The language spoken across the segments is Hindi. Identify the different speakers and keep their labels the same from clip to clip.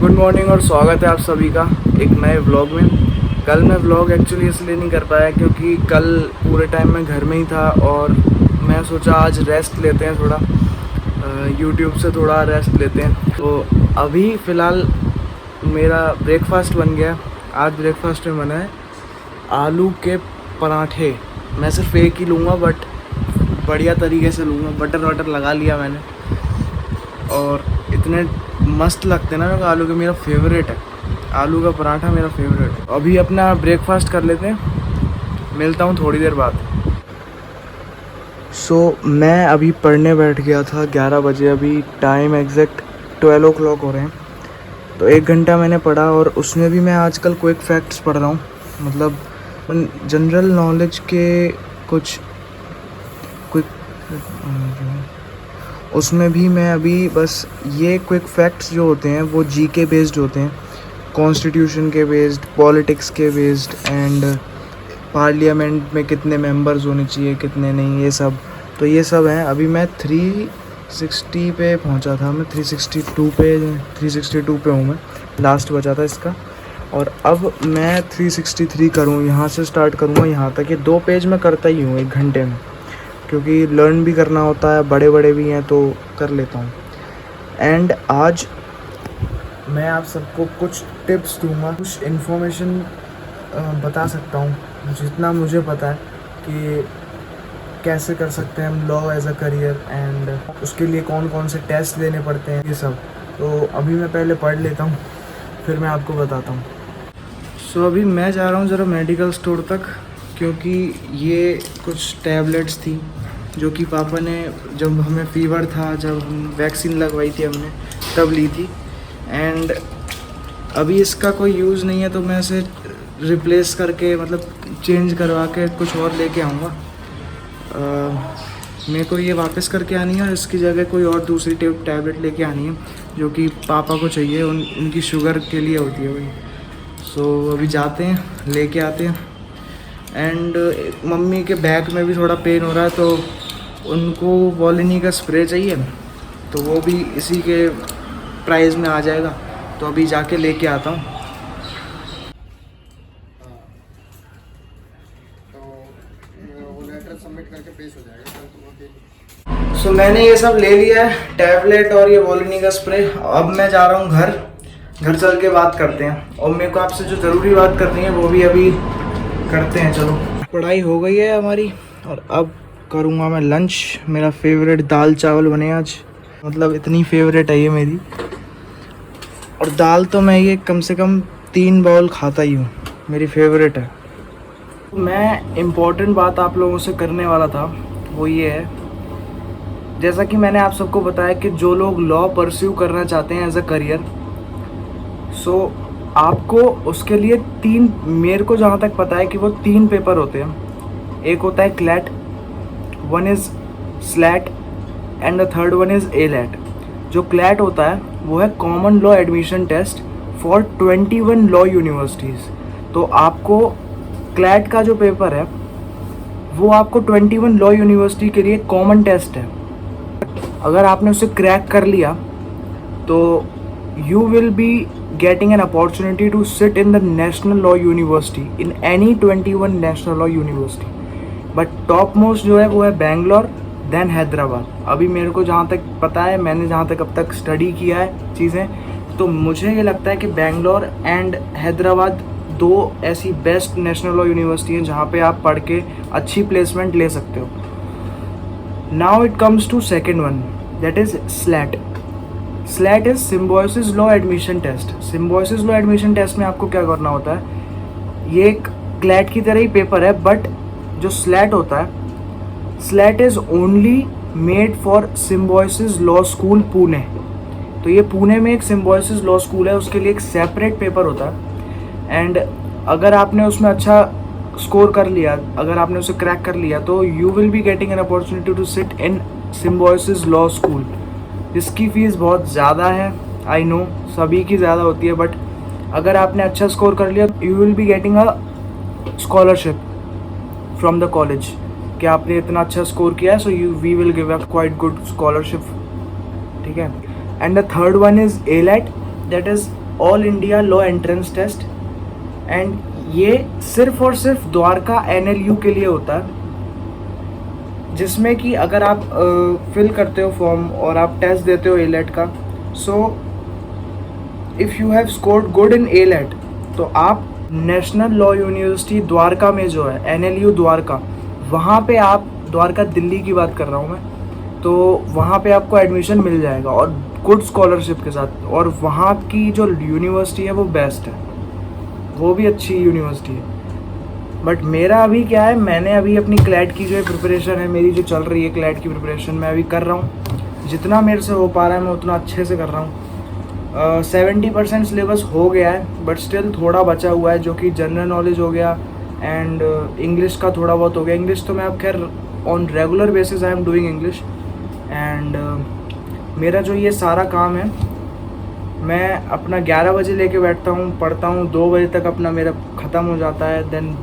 Speaker 1: गुड मॉर्निंग और स्वागत है आप सभी का एक नए व्लॉग में। कल मैं व्लॉग एक्चुअली इसलिए नहीं कर पाया क्योंकि कल पूरे टाइम मैं घर में ही था और मैं सोचा आज रेस्ट लेते हैं थोड़ा, यूट्यूब से थोड़ा रेस्ट लेते हैं। तो अभी फ़िलहाल मेरा ब्रेकफास्ट बन गया। आज ब्रेकफास्ट में बना है आलू के पराठे। मैं सिर्फ एक ही लूँगा बट बढ़िया तरीके से लूँगा। बटर वटर लगा लिया मैंने और इतने मस्त लगते हैं ना मेरे को आलू के। मेरा फेवरेट है आलू का पराठा, मेरा फेवरेट है। अभी अपना ब्रेकफास्ट कर लेते हैं, मिलता हूँ थोड़ी देर बाद। मैं अभी पढ़ने बैठ गया था 11 बजे। अभी टाइम एग्जैक्ट 12 o'clock हो रहे हैं। तो 1 घंटा मैंने पढ़ा और उसमें भी मैं आजकल क्विक फैक्ट्स पढ़ रहा हूँ, मतलब जनरल नॉलेज के कुछ क्विक, उसमें भी मैं अभी बस ये क्विक फैक्ट्स जो होते हैं वो जीके बेस्ड होते हैं, कॉन्स्टिट्यूशन के बेस्ड, पॉलिटिक्स के बेस्ड एंड पार्लियामेंट में कितने मेंबर्स होने चाहिए कितने नहीं, ये सब। तो ये सब हैं। अभी मैं 360 पे पहुंचा था, मैं 362 पे हूँ मैं। लास्ट बचा था इसका और अब मैं 363 करूँ, यहाँ से स्टार्ट करूँगा यहाँ तक। ये 2 पेज मैं करता ही हूँ 1 घंटे में, क्योंकि लर्न भी करना होता है, बड़े बड़े भी हैं तो कर लेता हूँ। एंड आज मैं आप सबको कुछ टिप्स दूंगा, कुछ इन्फॉर्मेशन बता सकता हूँ जितना मुझे पता है कि कैसे कर सकते हैं हम law as a career and उसके लिए कौन कौन से टेस्ट देने पड़ते हैं, ये सब। तो अभी मैं पहले पढ़ लेता हूँ फिर मैं आपको बताता हूँ। अभी मैं जा रहा हूँ ज़रा मेडिकल स्टोर तक, क्योंकि ये कुछ टैबलेट्स थी जो कि पापा ने जब हमें फ़ीवर था, जब वैक्सीन लगवाई थी हमने, तब ली थी। एंड अभी इसका कोई यूज़ नहीं है तो मैं इसे रिप्लेस करके, मतलब चेंज करवा के कुछ और लेके आऊँगा। मेरे को ये वापस करके आनी है और इसकी जगह कोई और दूसरी टैबलेट लेके आनी है जो कि पापा को चाहिए, उनकी शुगर के लिए होती है वही। अभी जाते हैं, लेके आते हैं। एंड मम्मी के बैक में भी थोड़ा पेन हो रहा है तो उनको वॉलिनी का स्प्रे चाहिए, तो वो भी इसी के प्राइस में आ जाएगा। तो अभी जाके लेके आता हूँ। मैंने ये सब ले लिया है, टैबलेट और ये वॉलिनी का स्प्रे। अब मैं जा रहा हूँ घर चल के बात करते हैं। और मेरे को आपसे जो ज़रूरी बात करनी है वो भी अभी करते हैं। चलो, पढ़ाई हो गई है हमारी और अब करूँगा मैं लंच। मेरा फेवरेट दाल चावल बने आज, मतलब इतनी फेवरेट है ये मेरी। और दाल तो मैं ये कम से कम 3 बाउल खाता ही हूँ, मेरी फेवरेट है। मैं इम्पोर्टेंट बात आप लोगों से करने वाला था वो ये है, जैसा कि मैंने आप सबको बताया कि जो लोग लॉ परस्यू करना चाहते हैं एज अ करियर, आपको उसके लिए 3, मेरे को जहाँ तक पता है कि वो 3 पेपर होते हैं। एक होता है CLAT, 1 is SLAT and the third 1 is AILET. जो क्लैट होता है वो है common law admission test for 21 law universities. तो आपको क्लैट का जो पेपर है वो आपको 21 लॉ यूनिवर्सिटी के लिए कॉमन टेस्ट है। अगर आपने उसे क्रैक कर लिया तो you will be getting an opportunity to sit in the national law university in any 21 national law university, but top most जो है वो है बैंगलोर, देन हैदराबाद। अभी मेरे को जहाँ तक पता है, मैंने जहाँ तक अब तक स्टडी किया है चीज़ें, तो मुझे ये लगता है कि बैंगलोर एंड हैदराबाद 2 ऐसी बेस्ट नेशनल लॉ यूनिवर्सिटी हैं जहाँ पे आप पढ़ के अच्छी प्लेसमेंट ले सकते हो। Now it comes to second one, that is SLAT. SLAT is Symbiosis law admission test. Symbiosis law admission test में आपको क्या करना होता है, ये एक क्लैट की तरह ही पेपर है, बट जो स्लैट होता है, slate is only made for Symbiosis law school Pune. तो ये पुणे में एक सिम्बोसिस लॉ स्कूल है, उसके लिए एक सेपरेट पेपर होता है। एंड अगर आपने उसमें अच्छा स्कोर कर लिया, अगर आपने उसे क्रैक कर लिया, तो you will be getting an opportunity to sit in Symbiosis law school. इसकी फ़ीस बहुत ज़्यादा है, आई नो सभी की ज़्यादा होती है, बट अगर आपने अच्छा स्कोर कर लिया you will be getting a scholarship from the college कि आपने इतना अच्छा स्कोर किया है, so we will give a quite good scholarship, ठीक है। And the third one is AILET, that is all India law entrance test, and ये सिर्फ और सिर्फ द्वारका NLU के लिए होता है, जिसमें कि अगर आप फिल करते हो फॉर्म और आप टेस्ट देते हो ALET का, so if you have scored good in ALET तो आप नेशनल लॉ यूनिवर्सिटी द्वारका में जो है NLU द्वारका, वहाँ पे आप, द्वारका दिल्ली की बात कर रहा हूँ मैं, तो वहाँ पे आपको एडमिशन मिल जाएगा और गुड स्कॉलरशिप के साथ। और वहाँ की जो यूनिवर्सिटी है वो बेस्ट है, वो भी अच्छी यूनिवर्सिटी है। बट मेरा अभी क्या है, मैंने अभी अपनी क्लैट की जो प्रिपरेशन है मेरी, जो चल रही है क्लैट की प्रिपरेशन, मैं अभी कर रहा हूँ। जितना मेरे से हो पा रहा है मैं उतना अच्छे से कर रहा हूँ। 70% सिलेबस हो गया है, बट स्टिल थोड़ा बचा हुआ है, जो कि जनरल नॉलेज हो गया एंड इंग्लिश का थोड़ा बहुत हो गया। इंग्लिश तो मैं अब खैर on regular basis I am doing English, and मेरा जो ये सारा काम है, मैं अपना 11 बजे लेके बैठता हूँ, पढ़ता हूँ, 2 बजे तक अपना मेरा ख़त्म हो जाता है। देन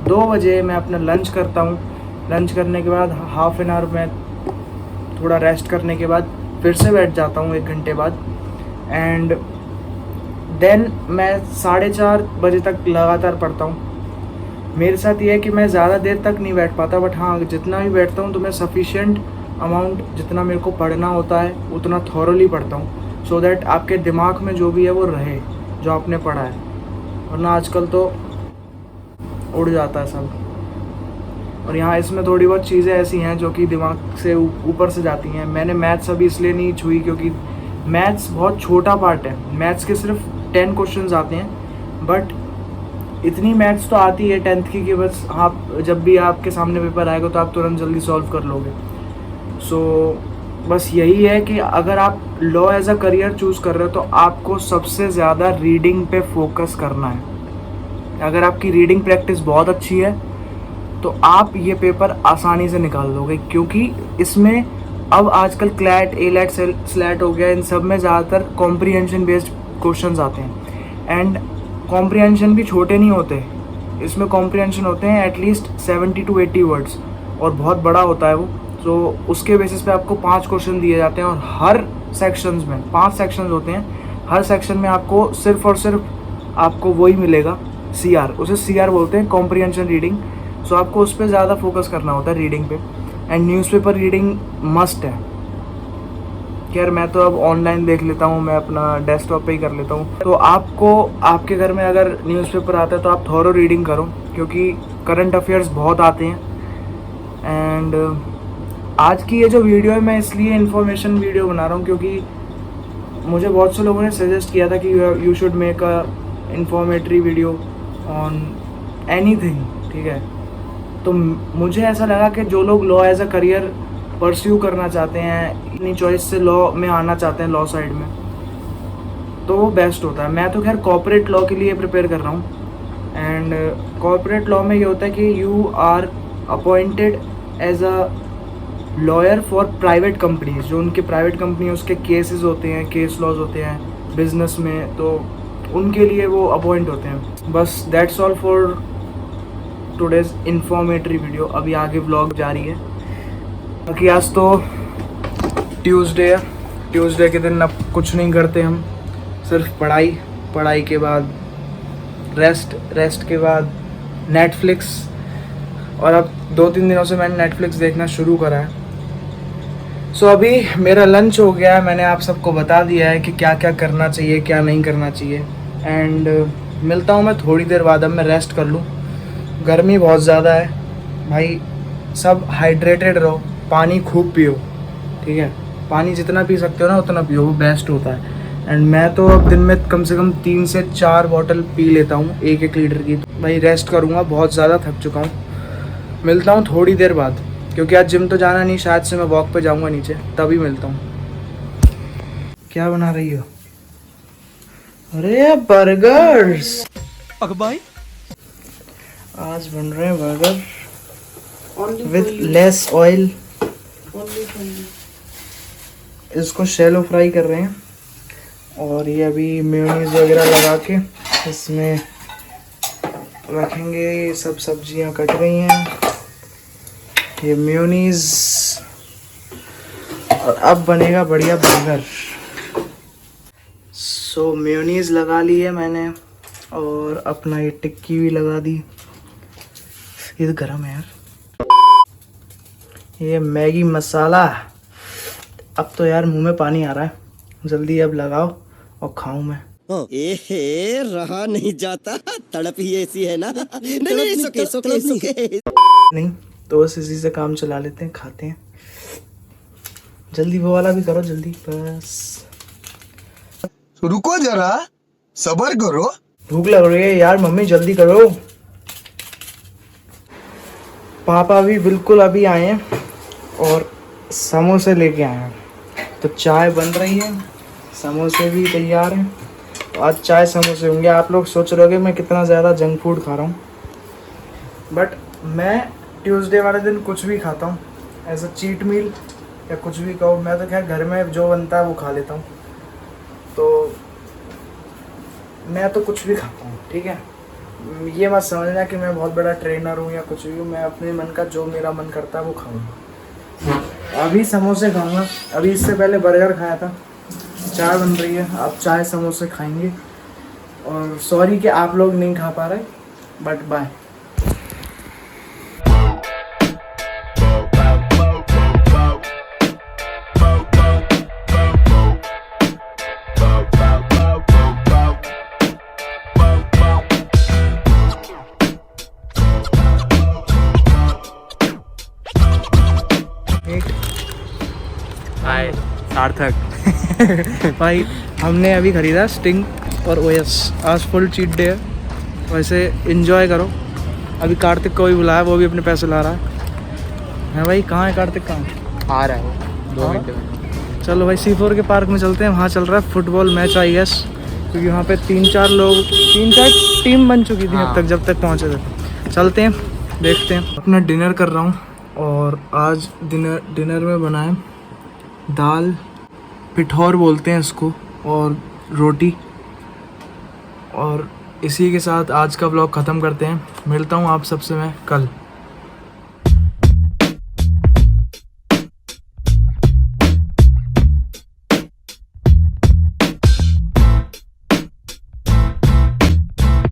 Speaker 1: 2 बजे मैं अपना लंच करता हूँ। लंच करने के बाद हाफ एन आवर में थोड़ा रेस्ट करने के बाद फिर से बैठ जाता हूँ 1 घंटे बाद, एंड देन मैं 4:30 बजे तक लगातार पढ़ता हूँ। मेरे साथ ये है कि मैं ज़्यादा देर तक नहीं बैठ पाता, बट हाँ जितना भी बैठता हूँ तो मैं सफिशिएंट अमाउंट जितना मेरे को पढ़ना होता है उतना थॉरली पढ़ता हूँ, सो दैट आपके दिमाग में जो भी है वो रहे जो आपने पढ़ा है, वरना आजकल तो उड़ जाता है सब। और यहाँ इसमें थोड़ी बहुत चीज़ें ऐसी हैं जो कि दिमाग से ऊपर से जाती हैं। मैंने मैथ्स अभी इसलिए नहीं छुई क्योंकि मैथ्स बहुत छोटा पार्ट है, मैथ्स के सिर्फ 10 क्वेश्चंस आते हैं, बट इतनी मैथ्स तो आती है 10th की कि बस आप जब भी आपके सामने पेपर आएगा तो आप तुरंत जल्दी सॉल्व कर लोगे। सो बस यही है कि अगर आप law as a career choose कर रहे हो तो आपको सबसे ज़्यादा रीडिंग पे फोकस करना है। अगर आपकी रीडिंग प्रैक्टिस बहुत अच्छी है तो आप ये पेपर आसानी से निकाल लोगे, क्योंकि इसमें अब आजकल क्लैट, ALET, स्लैट हो गया, इन सब में ज़्यादातर कॉम्प्रीहेंशन बेस्ड क्वेश्चंस आते हैं, एंड कॉम्प्रीहेंशन भी छोटे नहीं होते, इसमें कॉम्प्रीहेंशन होते हैं एटलीस्ट 70 to 80 वर्ड्स, और बहुत बड़ा होता है वो। तो उसके बेसिस पे आपको 5 क्वेश्चन दिए जाते हैं, और हर सेक्शंस में 5 सेक्शंस होते हैं, हर सेक्शन में आपको सिर्फ और सिर्फ आपको वही मिलेगा, CR, उसे CR बोलते हैं, कॉम्प्रीहेंशन रीडिंग। सो आपको उस पर ज़्यादा फोकस करना होता है रीडिंग पे, एंड न्यूज़पेपर रीडिंग मस्ट है। खैर मैं तो अब ऑनलाइन देख लेता हूँ, मैं अपना डेस्कटॉप पे ही कर लेता हूँ। तो आपको आपके घर में अगर न्यूज़पेपर आता है तो आप थॉरो रीडिंग करो, क्योंकि करंट अफेयर्स बहुत आते हैं। एंड आज की ये जो वीडियो है मैं इसलिए इन्फॉर्मेशन वीडियो बना रहा हूँ क्योंकि मुझे बहुत से लोगों ने सजेस्ट किया था कि you should make a informatory video on anything, ठीक है। तो मुझे ऐसा लगा कि जो लोग law as a career pursue करना चाहते हैं, अपनी चॉइस से लॉ में आना चाहते हैं, लॉ साइड में, तो वो बेस्ट होता है। मैं तो खैर कॉर्पोरेट लॉ के लिए प्रिपेयर कर रहा हूँ, एंड कॉर्पोरेट लॉ में ये होता है कि you are appointed as a lawyer for private companies, जो उनके प्राइवेट कंपनी उसके केसेस होते हैं, केस लॉज होते हैं बिजनेस में, तो उनके लिए वो अपॉइंट होते हैं। बस that's all for today's informatory video. अभी आगे व्लॉग जारी है। बाकी आज तो ट्यूसडे है, ट्यूसडे के दिन अब कुछ नहीं करते हम, सिर्फ पढ़ाई के बाद रेस्ट के बाद नेटफ्लिक्स, और अब 2-3 दिनों से मैंने नेटफ्लिक्स देखना शुरू करा है। सो अभी मेरा लंच हो गया है, मैंने आप सबको बता दिया है कि क्या क्या करना चाहिए, क्या नहीं करना चाहिए, एंड मिलता हूँ मैं थोड़ी देर बाद। अब मैं रेस्ट कर लूँ, गर्मी बहुत ज़्यादा है भाई, सब हाइड्रेटेड रहो, पानी खूब पियो, ठीक है। पानी जितना पी सकते हो ना उतना पियो, वो बेस्ट होता है। एंड मैं तो अब दिन में कम से कम 3 से 4 बॉटल पी लेता हूँ 1-1 लीटर की। भाई रेस्ट करूँगा, बहुत ज़्यादा थक चुका हूँ। मिलता हूँ थोड़ी देर बाद, क्योंकि आज जिम तो जाना नहीं, शायद से मैं वॉक पे जाऊँगा नीचे, तभी मिलता हूँ। क्या बना रही हो? अरे बर्गर्स,
Speaker 2: भाई
Speaker 1: आज बन रहे हैं बर्गर विथ लेस ऑयल। इसको शैलो फ्राई कर रहे हैं, और ये अभी मेयोनीज वगैरह लगा के इसमें रखेंगे। ये सब सब्जियां कट गई हैं, ये मेयोनीज, और अब बनेगा बढ़िया बर्गर। सो मेयोनीज लगा ली है मैंने और अपना ये टिक्की भी लगा दी। ये तो गरम है यार। ये मैगी मसाला, अब तो यार मुंह में पानी आ रहा है, जल्दी अब लगाओ और खाऊं मैं।
Speaker 2: एहे रहा नहीं जाता, तड़प ही ऐसी है ना। नहीं सुके
Speaker 1: नहीं तो बस इसी से काम चला लेते हैं, खाते हैं। जल्दी वो वाला भी करो जल्दी, बस
Speaker 3: रुको जरा, सबर करो।
Speaker 1: भूख लग रही है यार मम्मी, जल्दी करो। पापा भी बिल्कुल अभी आए हैं और समोसे लेके आए हैं, तो चाय बन रही है, समोसे भी तैयार हैं। तो आज चाय समोसे होंगे। आप लोग सोच रहे होगे मैं कितना ज़्यादा जंक फूड खा रहा हूँ, बट मैं ट्यूसडे वाले दिन कुछ भी खाता हूँ, एज अ चीट मील या कुछ भी कहो। मैं तो खैर घर में जो बनता है वो खा लेता हूँ, तो मैं तो कुछ भी खाता हूँ, ठीक है। ये मत समझना कि मैं बहुत बड़ा ट्रेनर हूँ या कुछ भी हूँ। मैं अपने मन का जो मेरा मन करता है वो खाऊंगा। अभी समोसे खाऊंगा, अभी इससे पहले बर्गर खाया था। चाय बन रही है, अब चाय समोसे खाएंगे। और सॉरी कि आप लोग नहीं खा पा रहे, बट बाय। हाय सार्थक। भाई हमने अभी खरीदा स्टिंग और ओएस। आज फुल चीट डे है, वैसे एंजॉय करो। अभी कार्तिक को भी बुलाया, वो भी अपने पैसे ला रहा है भाई। कहाँ है कार्तिक? कहाँ
Speaker 4: आ रहा है 2 मिनट में।
Speaker 1: चलो भाई C4 के पार्क में चलते हैं, वहाँ चल रहा है फुटबॉल मैच आई गेस, क्योंकि वहाँ पे 3-4 टीम बन चुकी थी अब तक, जब तक पहुँचे थे। चलते हैं देखते हैं। अपना डिनर कर रहा हूँ और आज डिनर में बनाए दाल, पिठौर बोलते हैं इसको, और रोटी। और इसी के साथ आज का व्लॉग ख़त्म करते हैं। मिलता हूँ आप सबसे मैं कल।